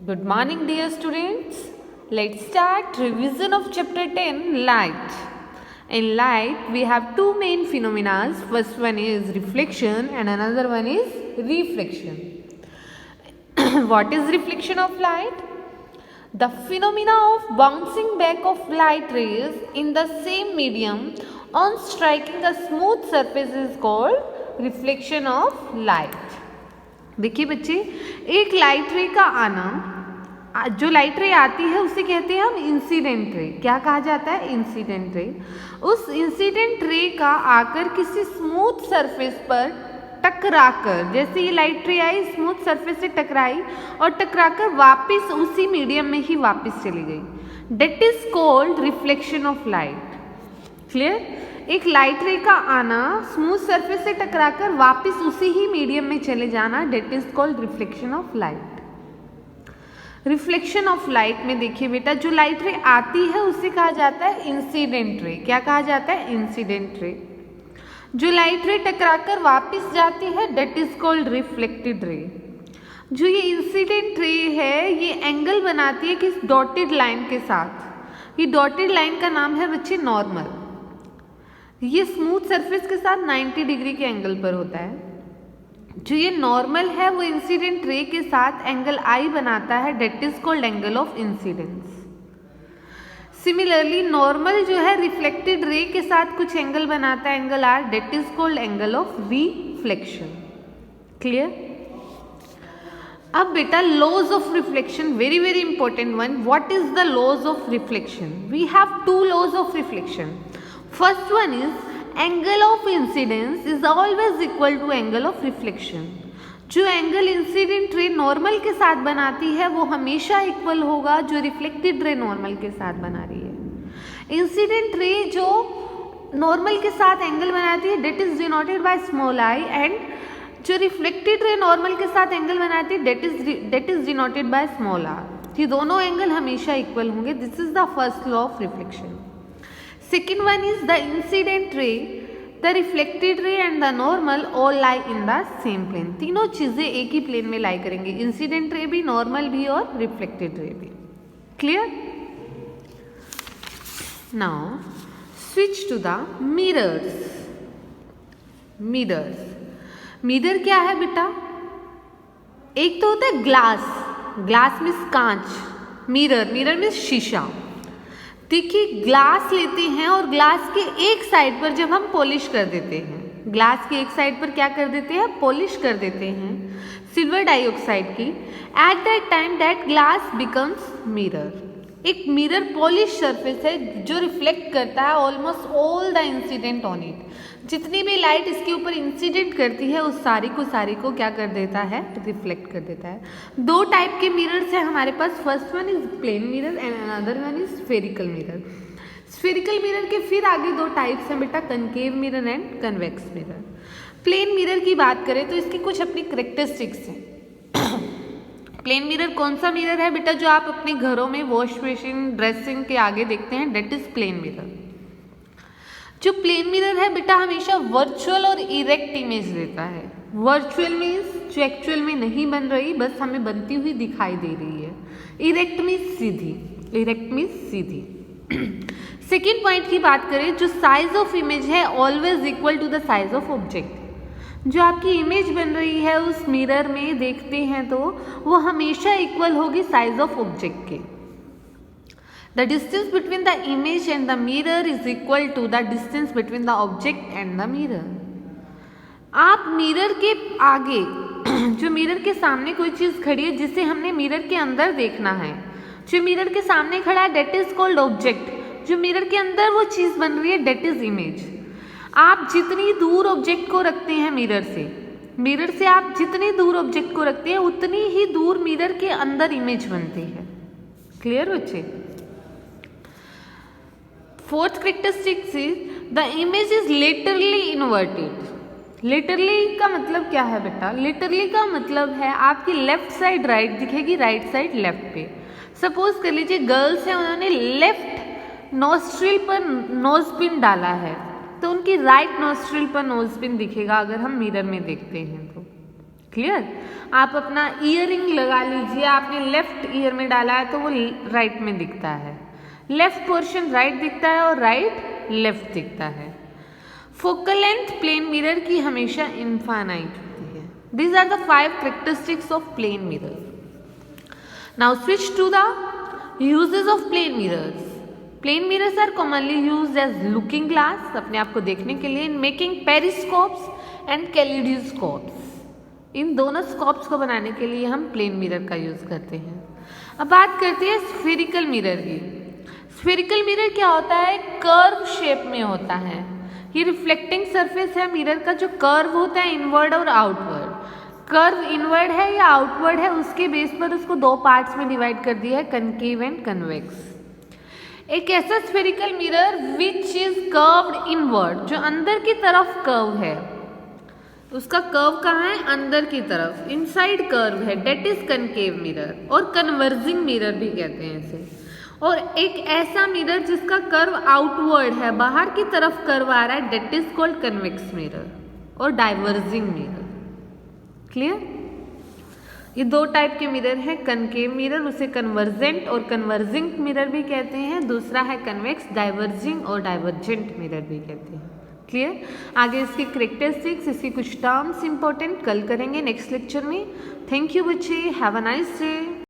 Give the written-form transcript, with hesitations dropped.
Good morning, dear students. Let's start revision of chapter 10, light. In light, we have two main phenomena. First one is reflection and another one is reflection. What is reflection of light? The phenomena of bouncing back of light rays in the same medium on striking a smooth surface is called reflection of light. देखिए बच्चे, एक light ray का आना, जो light रे आती है उसे कहते हैं हम इंसिडेंट रे. क्या कहा जाता है? Incident ray. उस इंसिडेंट रे का आकर किसी स्मूथ सरफेस पर टकराकर, जैसे ये लाइट रे आई स्मूथ सरफेस से टकराई और टकराकर वापस उसी मीडियम में ही वापस चली गई, that is called reflection of light. Clear? एक लाइट रे का आना, स्मूथ सरफेस से टकराकर वापस उसी ही मीडियम में चले जाना, that is called reflection of light. Reflection of light में देखिए बेटा, जो लाइट रे आती है उसे कहा जाता है इंसिडेंट रे. क्या कहा जाता है? Incident ray. जो लाइट रे टकराकर वापस जाती है, that is called reflected ray. जो ये इंसिडेंट रे है, ये एंगल बनाती है किस डॉटेड लाइन के साथ. ये डॉटेड लाइन का नाम है बच्चे नॉर्मल. ये स्मूथ सरफेस के साथ 90 डिग्री के एंगल पर होता है. जो ये नॉर्मल है वो इंसिडेंट रे के साथ एंगल आई बनाता है, that is called angle of incidence. Similarly normal जो है रिफ्लेक्टेड रे के साथ कुछ एंगल बनाता है, angle r, that is called angle of reflection. Clear? अब बेटा laws of reflection, very very important one. What is the laws of reflection? We have two laws of reflection. First one is angle of incidence is always equal to angle of reflection. जो angle incident ray normal के साथ बनाती है वो हमेशा equal होगा जो reflected ray normal के साथ बना रही है. इंसिडेंट रे जो नॉर्मल के साथ एंगल बनाती है, that is denoted by small i, and जो रिफ्लेक्टेड रे नॉर्मल के साथ एंगल बनाती है, that is denoted by small r. ये दोनों एंगल हमेशा इक्वल होंगे. This is the first law of reflection. Second one is the incident ray, the reflected ray and the normal all lie in the same plane. तीनों चीजें एक ही plane में लाई करेंगे, incident ray भी, नॉर्मल भी और रिफ्लेक्टेड रे भी. Clear? Now switch to the mirrors. Mirror क्या है बेटा? एक तो होता है ग्लास. ग्लास मीन्स कांच, मिरर मीन्स शीशा. देखिए, ग्लास लेते हैं और ग्लास के एक साइड पर जब हम पॉलिश कर देते हैं, ग्लास के एक साइड पर क्या कर देते हैं? पॉलिश कर देते हैं सिल्वर डाइऑक्साइड की. At that time that glass becomes mirror. एक मिरर पॉलिश सरफेस है जो रिफ्लेक्ट करता है almost all the incident on it. जितनी भी लाइट इसके ऊपर इंसिडेंट करती है उस सारी को क्या कर देता है? रिफ्लेक्ट कर देता है. दो टाइप के मिरर्स हैं हमारे पास. First one is plane mirror and another one is spherical mirror. Spherical mirror के फिर आगे दो टाइप्स हैं बेटा, concave mirror and convex mirror. Plane mirror की बात करें तो इसकी कुछ अपनी करेक्टरिस्टिक्स हैं. प्लेन मिरर कौन सा मिरर है बेटा? जो आप अपने घरों में वॉश बेसिन, ड्रेसिंग के आगे देखते हैं, डेट इज प्लेन मिरर. जो प्लेन मिरर है बेटा हमेशा वर्चुअल और इरेक्ट इमेज देता है. वर्चुअल मीन्स जो एक्चुअल में नहीं बन रही, बस हमें बनती हुई दिखाई दे रही है. इरेक्ट मीन्स सीधी. सेकेंड पॉइंट की बात करें, जो साइज ऑफ इमेज है always equal to the size of object. जो आपकी इमेज बन रही है उस मिरर में देखते हैं तो वो हमेशा इक्वल होगी साइज ऑफ ऑब्जेक्ट के. The distance between the image and the mirror is equal to the distance between the object and the mirror. आप मिरर के आगे जो मिरर के सामने कोई चीज़ खड़ी है जिसे हमने मिरर के अंदर देखना है, जो मिरर के सामने खड़ा है, डेट इज कॉल्ड ऑब्जेक्ट. जो मिरर के अंदर वो चीज़ बन रही है, डेट इज इमेज. आप जितनी दूर ऑब्जेक्ट को रखते हैं मिरर से आप जितनी दूर ऑब्जेक्ट को रखते हैं उतनी ही दूर मिरर के अंदर इमेज बनती है. क्लियर बच्चे? Fourth characteristics is the image is laterally inverted. Laterally का मतलब क्या है बेटा? लेटरली का मतलब है आपकी लेफ्ट साइड राइट दिखेगी, राइट साइड लेफ्ट पे. सपोज कर लीजिए गर्ल्स हैं, उन्होंने लेफ्ट नोस्ट्रिल पर नोज पिन डाला है तो उनकी राइट नोस्ट्रिल पर नोज पिन दिखेगा अगर हम मिरर में देखते हैं तो. क्लियर। आप अपना ईयरिंग लगा लीजिए, आपने लेफ्ट ईयर में डाला है तो वो राइट में दिखता है, लेफ्ट पोर्शन राइट दिखता है और राइट लेफ्ट दिखता है। फोकल लेंथ प्लेन मिरर की हमेशा इनफाइनाइट होती है। These are the 5 characteristics of plane mirror. Now switch to the uses of plane mirrors. Plane mirrors are commonly used as looking glass, अपने आप को देखने के लिए, इन मेकिंग पेरिस्कोप्स एंड कैलिडोस्कोप्स। इन दोनों स्कोप्स को बनाने के लिए हम प्लेन मिरर का यूज करते हैं। अब बात करते हैं स्फेरिकल मिरर की। स्फेरिकल मिरर क्या होता है? कर्व शेप में होता है। ये रिफ्लेक्टिंग सरफेस है मिरर का, जो कर्व होता है इनवर्ड और आउटवर्ड। कर्व इनवर्ड है या आउटवर्ड है, उसके बेस पर उसको 2 पार्ट्स में डिवाइड कर दिया है, कनकेव एंड कन्वेक्स। एक ऐसा spherical mirror which is curved inward, जो अंदर की तरफ कर्व है, उसका कर्व कहाँ है? अंदर की तरफ, इनसाइड कर्व है, डेट इज कनकेव मिरर, और कन्वर्जिंग मिरर भी कहते हैं इसे। और एक ऐसा मिरर जिसका कर्व आउटवर्ड है, बाहर की तरफ कर्व आ रहा है, that is called convex mirror और डाइवर्जिंग मिरर। क्लियर? ये 2 टाइप के मिरर हैं। कनकेव मिरर, उसे कन्वर्जेंट और कन्वर्जिंग मिरर भी कहते हैं। दूसरा है कन्वेक्स, डाइवर्जिंग और डाइवर्जेंट मिरर भी कहते हैं। क्लियर? आगे इसकी कैरेक्टरिस्टिक्स, इसकी कुछ टर्म्स इंपॉर्टेंट कल करेंगे नेक्स्ट लेक्चर में। थैंक यू बच्चे, हैव अ नाइस डे।